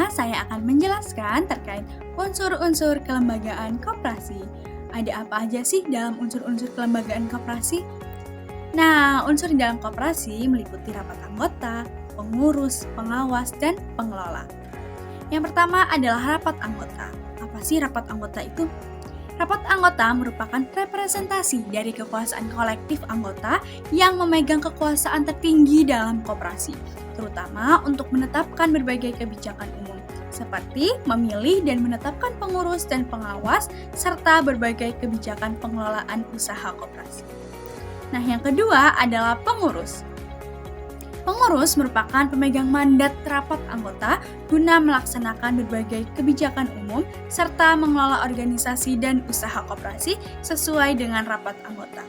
selanjutnya saya akan menjelaskan terkait unsur-unsur kelembagaan koperasi. Ada apa aja sih dalam unsur-unsur kelembagaan koperasi? Nah, unsur di dalam koperasi meliputi rapat anggota, pengurus, pengawas, dan pengelola. Yang pertama adalah rapat anggota. Apa sih rapat anggota itu? Rapat anggota merupakan representasi dari kekuasaan kolektif anggota yang memegang kekuasaan tertinggi dalam koperasi, terutama untuk menetapkan berbagai kebijakan umum, seperti memilih dan menetapkan pengurus dan pengawas, serta berbagai kebijakan pengelolaan usaha koperasi. Nah, yang kedua adalah pengurus. Pengurus merupakan pemegang mandat rapat anggota guna melaksanakan berbagai kebijakan umum serta mengelola organisasi dan usaha koperasi sesuai dengan rapat anggota.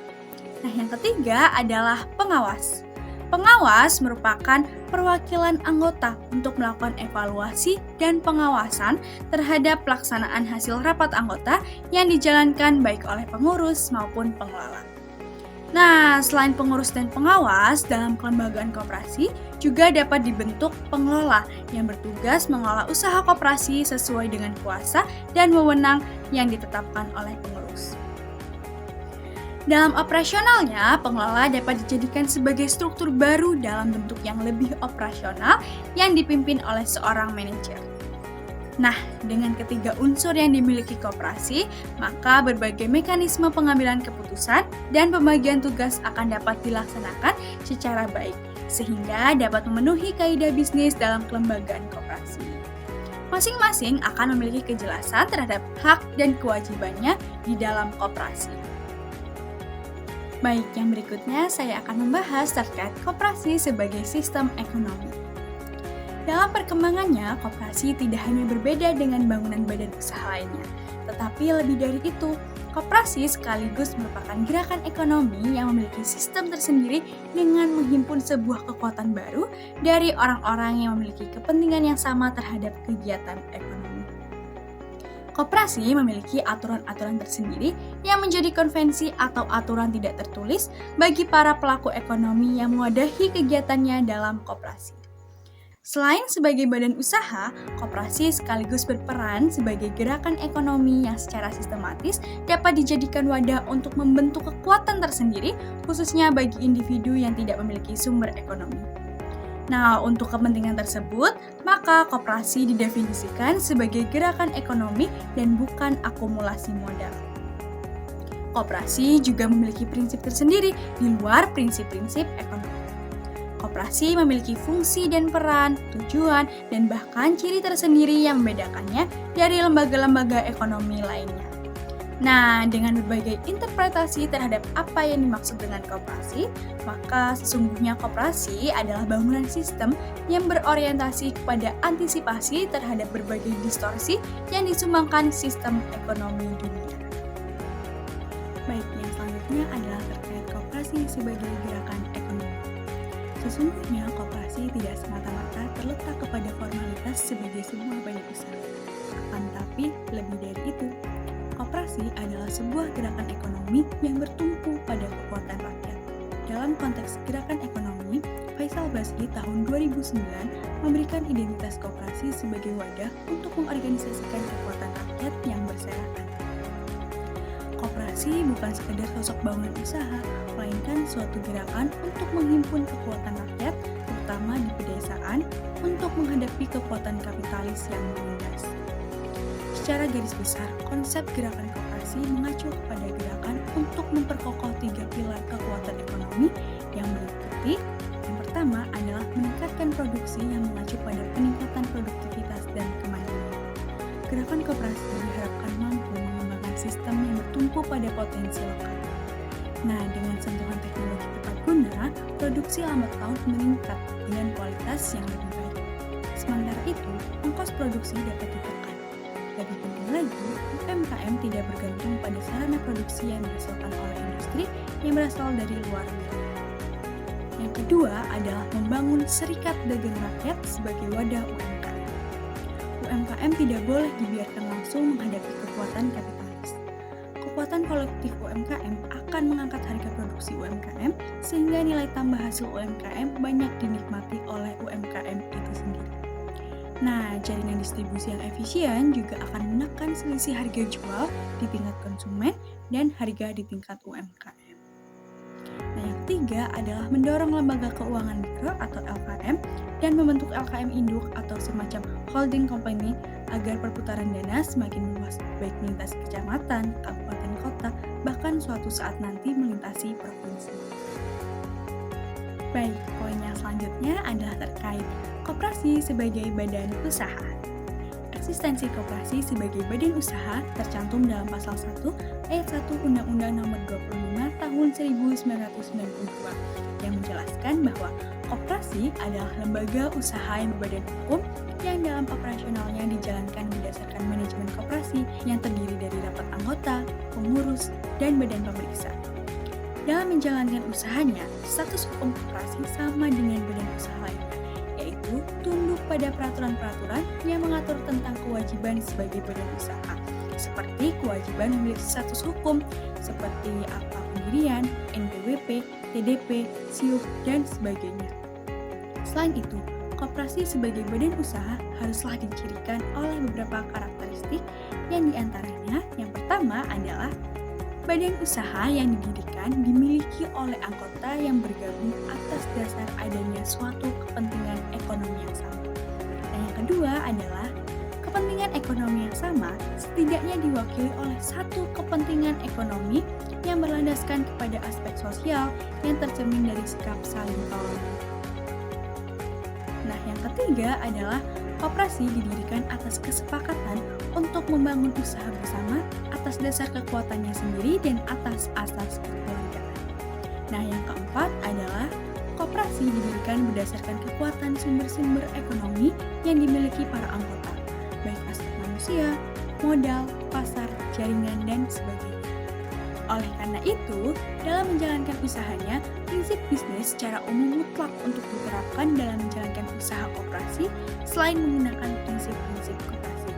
Nah, yang ketiga adalah pengawas. Pengawas merupakan perwakilan anggota untuk melakukan evaluasi dan pengawasan terhadap pelaksanaan hasil rapat anggota yang dijalankan baik oleh pengurus maupun pengelola. Nah, selain pengurus dan pengawas, dalam kelembagaan koperasi juga dapat dibentuk pengelola yang bertugas mengelola usaha koperasi sesuai dengan kuasa dan wewenang yang ditetapkan oleh pengurus. Dalam operasionalnya, pengelola dapat dijadikan sebagai struktur baru dalam bentuk yang lebih operasional yang dipimpin oleh seorang manajer. Nah, dengan ketiga unsur yang dimiliki koperasi, maka berbagai mekanisme pengambilan keputusan dan pembagian tugas akan dapat dilaksanakan secara baik, sehingga dapat memenuhi kaidah bisnis dalam kelembagaan koperasi. Masing-masing akan memiliki kejelasan terhadap hak dan kewajibannya di dalam koperasi. Baik, yang berikutnya saya akan membahas terkait koperasi sebagai sistem ekonomi. Dalam perkembangannya, koperasi tidak hanya berbeda dengan bangunan badan usaha lainnya, tetapi lebih dari itu, koperasi sekaligus merupakan gerakan ekonomi yang memiliki sistem tersendiri dengan menghimpun sebuah kekuatan baru dari orang-orang yang memiliki kepentingan yang sama terhadap kegiatan ekonomi. Koperasi memiliki aturan-aturan tersendiri yang menjadi konvensi atau aturan tidak tertulis bagi para pelaku ekonomi yang mewadahi kegiatannya dalam koperasi. Selain sebagai badan usaha, koperasi sekaligus berperan sebagai gerakan ekonomi yang secara sistematis dapat dijadikan wadah untuk membentuk kekuatan tersendiri, khususnya bagi individu yang tidak memiliki sumber ekonomi. Nah, untuk kepentingan tersebut, maka koperasi didefinisikan sebagai gerakan ekonomi dan bukan akumulasi modal. Koperasi juga memiliki prinsip tersendiri di luar prinsip-prinsip ekonomi. Koperasi memiliki fungsi dan peran, tujuan, dan bahkan ciri tersendiri yang membedakannya dari lembaga-lembaga ekonomi lainnya. Nah, dengan berbagai interpretasi terhadap apa yang dimaksud dengan koperasi, maka sesungguhnya koperasi adalah bangunan sistem yang berorientasi kepada antisipasi terhadap berbagai distorsi yang disumbangkan sistem ekonomi dunia. Baik, yang selanjutnya adalah terkait koperasi sebagai gerakan ekonomi. Sesungguhnya, koperasi tidak semata-mata terletak kepada formalitas sebagai sebuah badan usaha. Akan tetapi, lebih dari itu, koperasi adalah sebuah gerakan ekonomi yang bertumpu pada kekuatan rakyat. Dalam konteks gerakan ekonomi, Faisal Basri tahun 2009 memberikan identitas koperasi sebagai wadah untuk mengorganisasikan kekuatan rakyat yang berserakan. Koperasi bukan sekedar sosok bangunan usaha, melainkan suatu gerakan untuk menghimpun kekuatan rakyat, terutama di pedesaan, untuk menghadapi kekuatan kapitalis yang menindas. Secara garis besar, konsep gerakan koperasi mengacu kepada gerakan untuk memperkokoh 3 pilar kekuatan ekonomi yang meliputi: yang pertama adalah meningkatkan produksi yang mengacu pada peningkatan produktivitas dan kemandirian. Gerakan koperasi diharapkan mampu mengembangkan sistem yang bertumpu pada potensi lokal. Nah, dengan sentuhan teknologi tepat guna, produksi lambat laun meningkat dengan kualitas yang lebih baik. Sementara itu, ongkos produksi dapat ditekan. Lebih penting lagi, UMKM tidak bergantung pada sarana produksi yang dihasilkan oleh industri yang berasal dari luar negeri. Yang kedua adalah membangun serikat dagang rakyat sebagai wadah UMKM. UMKM tidak boleh dibiarkan langsung menghadapi kekuatan kapitalis. Kekuatan kolektif UMKM akan mengangkat harga produksi UMKM sehingga nilai tambah hasil UMKM banyak dinikmati oleh UMKM itu sendiri. Nah, jaringan distribusi yang efisien juga akan menekan selisih harga jual di tingkat konsumen dan harga di tingkat UMKM. Nah, yang ketiga adalah mendorong lembaga keuangan mikro atau LKM dan membentuk LKM induk atau semacam holding company agar perputaran dana semakin luas, baik melintasi kecamatan, kabupaten, kota, bahkan suatu saat nanti melintasi provinsi. Baik, poin yang selanjutnya adalah terkait koperasi sebagai badan usaha. Eksistensi koperasi sebagai badan usaha tercantum dalam pasal 1 ayat 1 Undang-Undang Nomor 25 Tahun 1992 yang menjelaskan bahwa koperasi adalah lembaga usaha yang berbadan hukum yang dalam operasionalnya dijalankan berdasarkan manajemen koperasi yang terdiri dari rapat anggota, pengurus, dan badan pemeriksa. Dalam menjalankan usahanya, status hukum koperasi sama dengan badan usaha lainnya, yaitu tunduk pada peraturan-peraturan yang mengatur tentang kewajiban sebagai badan usaha, seperti kewajiban memiliki status hukum, seperti akta pendirian, NPWP, TDP, SIUP, dan sebagainya. Selain itu, koperasi sebagai badan usaha haruslah dicirikan oleh beberapa karakteristik yang diantaranya yang pertama adalah badan usaha yang didirikan dimiliki oleh anggota yang bergabung atas dasar adanya suatu kepentingan ekonomi yang sama. Dan yang kedua adalah kepentingan ekonomi yang sama setidaknya diwakili oleh satu kepentingan ekonomi yang berlandaskan kepada aspek sosial yang tercermin dari sikap saling tolong. Nah, yang ketiga adalah koperasi didirikan atas kesepakatan untuk membangun usaha bersama atas dasar kekuatannya sendiri dan atas asas kekeluargaan. Nah, yang keempat adalah koperasi didirikan berdasarkan kekuatan sumber-sumber ekonomi yang dimiliki para anggota, baik aspek manusia, modal, pasar, jaringan, dan sebagainya. Oleh karena itu, dalam menjalankan usahanya, prinsip bisnis secara umum mutlak untuk diterapkan dalam menjalankan usaha koperasi selain menggunakan prinsip-prinsip koperasi.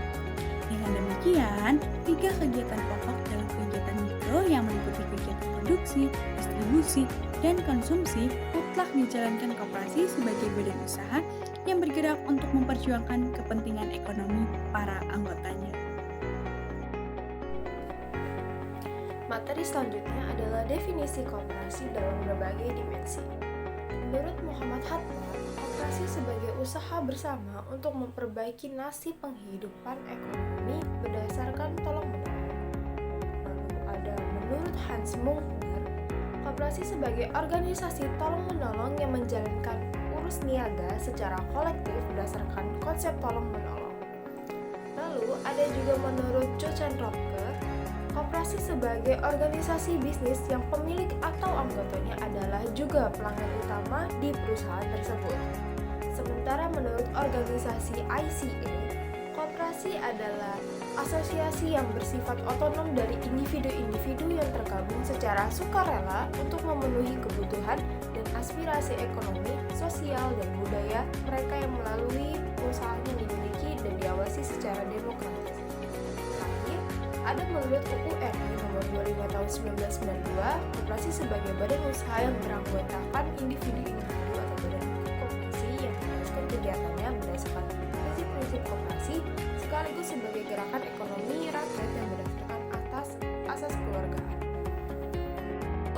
Dengan demikian, 3 kegiatan pokok dalam kegiatan mikro yang meliputi kegiatan produksi, distribusi, dan konsumsi mutlak dijalankan koperasi sebagai badan usaha yang bergerak untuk memperjuangkan kepentingan ekonomi para anggotanya. Materi selanjutnya adalah definisi koperasi dalam berbagai dimensi. Menurut Muhammad Hatta, koperasi sebagai usaha bersama untuk memperbaiki nasib penghidupan ekonomi berdasarkan tolong-menolong. Lalu ada menurut Hans Mungner, koperasi sebagai organisasi tolong-menolong yang menjalankan urus niaga secara kolektif berdasarkan konsep tolong-menolong. Lalu ada juga menurut Jochen Ropke, koperasi sebagai organisasi bisnis yang pemilik atau anggotanya adalah juga pelanggan utama di perusahaan tersebut. Sementara menurut organisasi ICA, koperasi adalah asosiasi yang bersifat otonom dari individu-individu yang tergabung secara sukarela untuk memenuhi kebutuhan dan aspirasi ekonomi, sosial, dan budaya mereka yang melalui perusahaannya dimiliki dan diawasi secara demokratis. Ada menurut UU RI nomor 25 tahun 1992, koperasi sebagai badan usaha yang beranggotakan individu-individu atau badan koperasi yang meneruskan kegiatannya berdasarkan prinsip-prinsip koperasi sekaligus sebagai gerakan ekonomi rakyat yang berdasarkan atas asas keluargaan.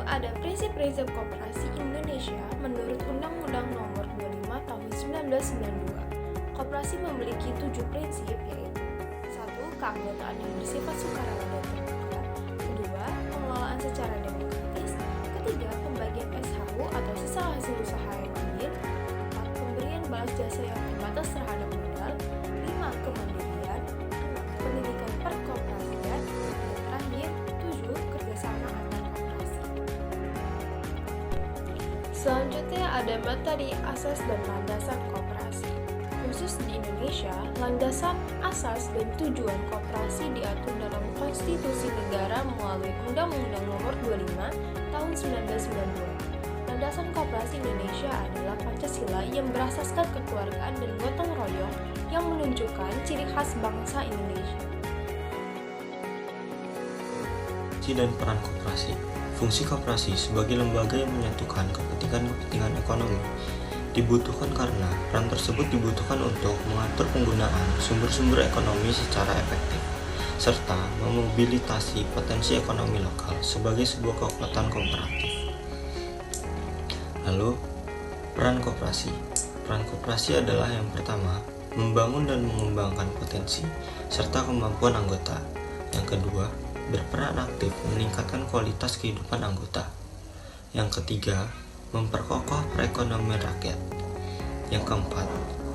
Ada prinsip-prinsip koperasi Indonesia menurut Undang-Undang nomor 25 tahun 1992. Koperasi memiliki 7 prinsip yaitu keanggotaan yang bersifat sukarela dan terbuka. Kedua, pengelolaan secara demokratis. Ketiga, pembagian SHU atau sisa hasil usaha yang adil. 4, pemberian balas jasa yang terbatas terhadap modal. 5, kemandirian. 6, pendidikan perkoperasian. Dan terakhir, 7, kerjasama antar koperasi. Selanjutnya ada materi asas dan landasan koperasi. Khusus di Indonesia, landasan, asas, dan tujuan koperasi diatur dalam konstitusi negara melalui Undang-Undang Nomor 25 Tahun 1992. Landasan koperasi Indonesia adalah Pancasila yang berasaskan kekeluargaan dan gotong royong yang menunjukkan ciri khas bangsa Indonesia. Fungsi dan peran koperasi. Fungsi koperasi sebagai lembaga yang menyatukan kepentingan-kepentingan ekonomi dibutuhkan karena peran tersebut dibutuhkan untuk mengatur penggunaan sumber-sumber ekonomi secara efektif, serta memobilitasi potensi ekonomi lokal sebagai sebuah kekuatan kooperatif. Lalu, peran koperasi. Peran koperasi adalah yang pertama, membangun dan mengembangkan potensi serta kemampuan anggota. Yang kedua, berperan aktif meningkatkan kualitas kehidupan anggota. Yang ketiga, memperkokoh perekonomian rakyat. Yang keempat,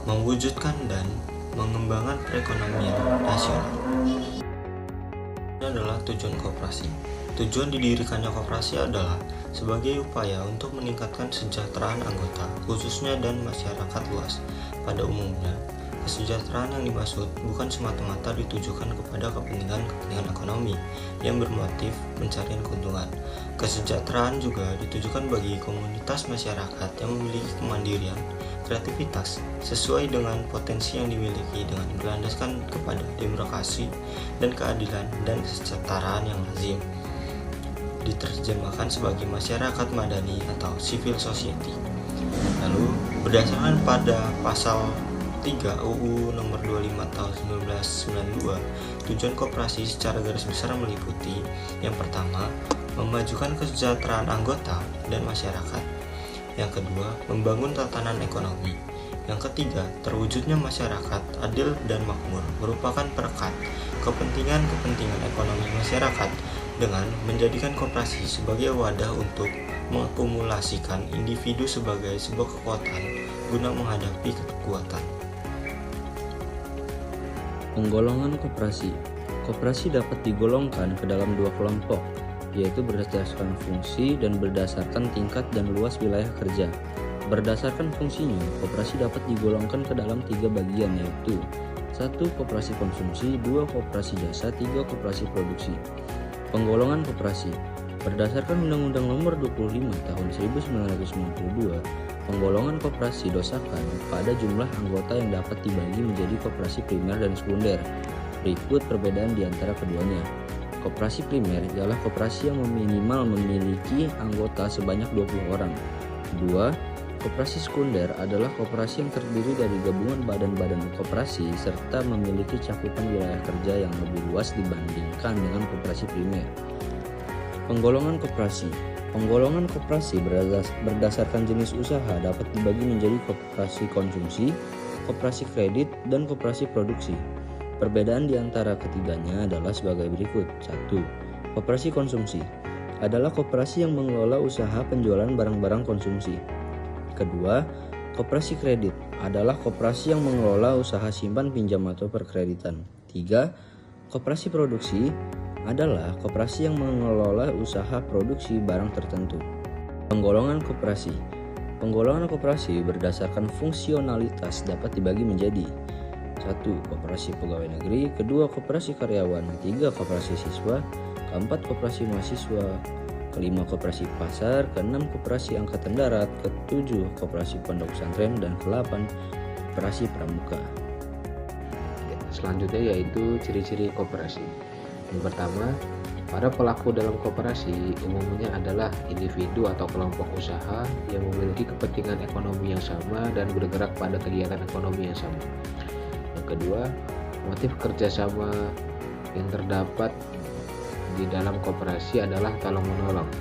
mewujudkan dan mengembangkan perekonomian nasional. Ini adalah tujuan koperasi. Tujuan didirikannya koperasi adalah sebagai upaya untuk meningkatkan kesejahteraan anggota, khususnya dan masyarakat luas. Pada umumnya, kesejahteraan yang dimaksud bukan semata-mata ditujukan kepada kepentingan ekonomi yang bermotif pencarian keuntungan. Kesejahteraan juga ditujukan bagi komunitas masyarakat yang memiliki kemandirian, kreativitas, sesuai dengan potensi yang dimiliki dengan berlandaskan kepada demokrasi dan keadilan dan kesetaraan yang lazim. Diterjemahkan sebagai masyarakat madani atau civil society. Lalu, berdasarkan pada pasal 3 UU nomor 25 tahun 1992, tujuan koperasi secara garis besar meliputi yang pertama, memajukan kesejahteraan anggota dan masyarakat. Yang kedua, membangun tatanan ekonomi. Yang ketiga, terwujudnya masyarakat adil dan makmur merupakan perekat kepentingan ekonomi masyarakat dengan menjadikan koperasi sebagai wadah untuk mengakumulasikan individu sebagai sebuah kekuatan guna menghadapi kekuatan. Penggolongan koperasi. Koperasi dapat digolongkan ke dalam dua kelompok, yaitu berdasarkan fungsi dan berdasarkan tingkat dan luas wilayah kerja. Berdasarkan fungsinya, koperasi dapat digolongkan ke dalam 3 bagian, yaitu 1. Koperasi konsumsi, 2. Koperasi jasa, 3. Koperasi produksi. Penggolongan koperasi. Berdasarkan Undang-Undang Nomor 25 Tahun 1992, penggolongan koperasi dosakan pada jumlah anggota yang dapat dibagi menjadi koperasi primer dan sekunder. Berikut perbedaan di antara keduanya. Koperasi primer ialah koperasi yang minimal memiliki anggota sebanyak 20 orang. 2. Koperasi sekunder adalah koperasi yang terdiri dari gabungan badan-badan koperasi serta memiliki cakupan wilayah kerja yang lebih luas dibandingkan dengan koperasi primer. Penggolongan koperasi. Penggolongan koperasi berdasarkan jenis usaha dapat dibagi menjadi koperasi konsumsi, koperasi kredit, dan koperasi produksi. Perbedaan di antara ketiganya adalah sebagai berikut. 1. Koperasi konsumsi adalah koperasi yang mengelola usaha penjualan barang-barang konsumsi. Kedua, koperasi kredit adalah koperasi yang mengelola usaha simpan pinjam atau perkreditan. 3. Koperasi produksi adalah koperasi yang mengelola usaha produksi barang tertentu. Penggolongan koperasi. Penggolongan koperasi berdasarkan fungsionalitas dapat dibagi menjadi 1. Koperasi pegawai negeri, 2. Koperasi karyawan, 3. Koperasi siswa, 4. Koperasi mahasiswa, 5. Koperasi pasar, 6. Koperasi angkatan darat, 7. Koperasi pondok pesantren, dan 8. Koperasi pramuka. Selanjutnya yaitu ciri-ciri koperasi. Yang pertama, para pelaku dalam koperasi umumnya adalah individu atau kelompok usaha yang memiliki kepentingan ekonomi yang sama dan bergerak pada kegiatan ekonomi yang sama. Yang kedua, motif kerjasama yang terdapat di dalam koperasi adalah tolong-menolong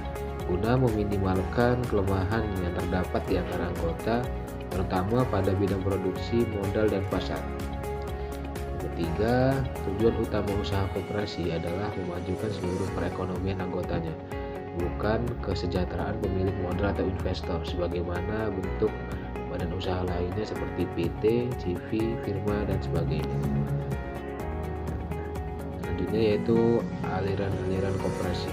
guna meminimalkan kelemahan yang terdapat di antara anggota, terutama pada bidang produksi, modal, dan pasar. Ketiga, tujuan utama usaha koperasi adalah memajukan seluruh perekonomian anggotanya, bukan kesejahteraan pemilik modal atau investor, sebagaimana bentuk badan usaha lainnya seperti PT, CV, firma, dan sebagainya. Selanjutnya yaitu aliran-aliran koperasi.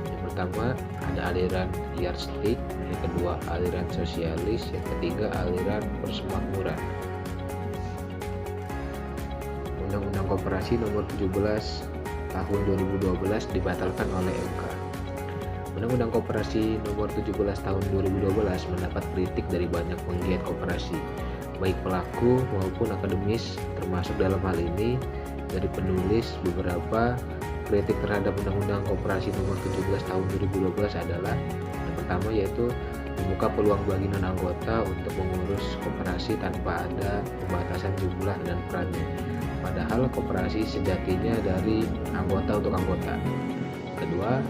Yang pertama ada aliran yardstick, yang kedua aliran sosialis, yang ketiga aliran persemakmuran. Undang-Undang Koperasi Nomor 17 Tahun 2012 dibatalkan oleh MK. Undang-Undang Koperasi Nomor 17 Tahun 2012 mendapat kritik dari banyak penggiat koperasi, baik pelaku maupun akademis, termasuk dalam hal ini dari penulis. Beberapa kritik terhadap Undang-Undang Koperasi Nomor 17 Tahun 2012 adalah yang pertama yaitu membuka peluang bagi non-anggota untuk mengurus koperasi tanpa ada pembatasan jumlah dan perannya. Padahal koperasi sejatinya dari anggota untuk anggota. Kedua,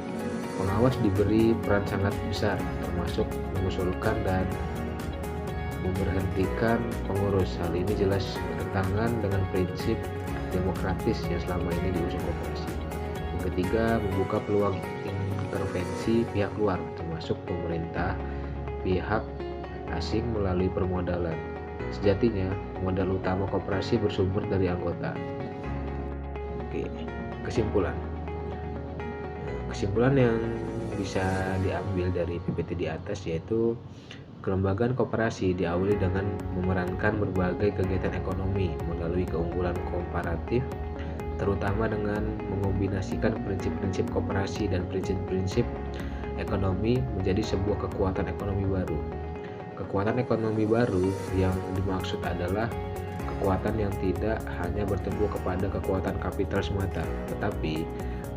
pengawas diberi peran sangat besar, termasuk mengusulkan dan memberhentikan pengurus. Hal ini jelas bertentangan dengan prinsip demokratis yang selama ini diusung koperasi. Yang ketiga, membuka peluang intervensi pihak luar, termasuk pemerintah, pihak asing melalui permodalan. Sejatinya, modal utama koperasi bersumber dari anggota. Oke, kesimpulan. Kesimpulan yang bisa diambil dari PPT di atas yaitu kelembagaan koperasi diawali dengan memerankan berbagai kegiatan ekonomi melalui keunggulan komparatif, terutama dengan mengombinasikan prinsip-prinsip koperasi dan prinsip-prinsip ekonomi menjadi sebuah kekuatan ekonomi baru. Kekuatan ekonomi baru yang dimaksud adalah kekuatan yang tidak hanya bertumbuh kepada kekuatan kapital semata, tetapi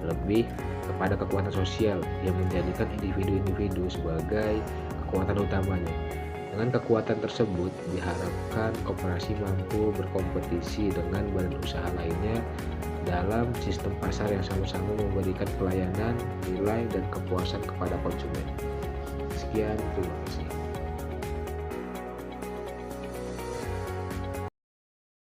lebih kepada kekuatan sosial yang menjadikan individu-individu sebagai kekuatan utamanya. Dengan kekuatan tersebut, diharapkan koperasi mampu berkompetisi dengan badan usaha lainnya dalam sistem pasar yang sama-sama memberikan pelayanan, nilai, dan kepuasan kepada konsumen. Sekian, terima kasih.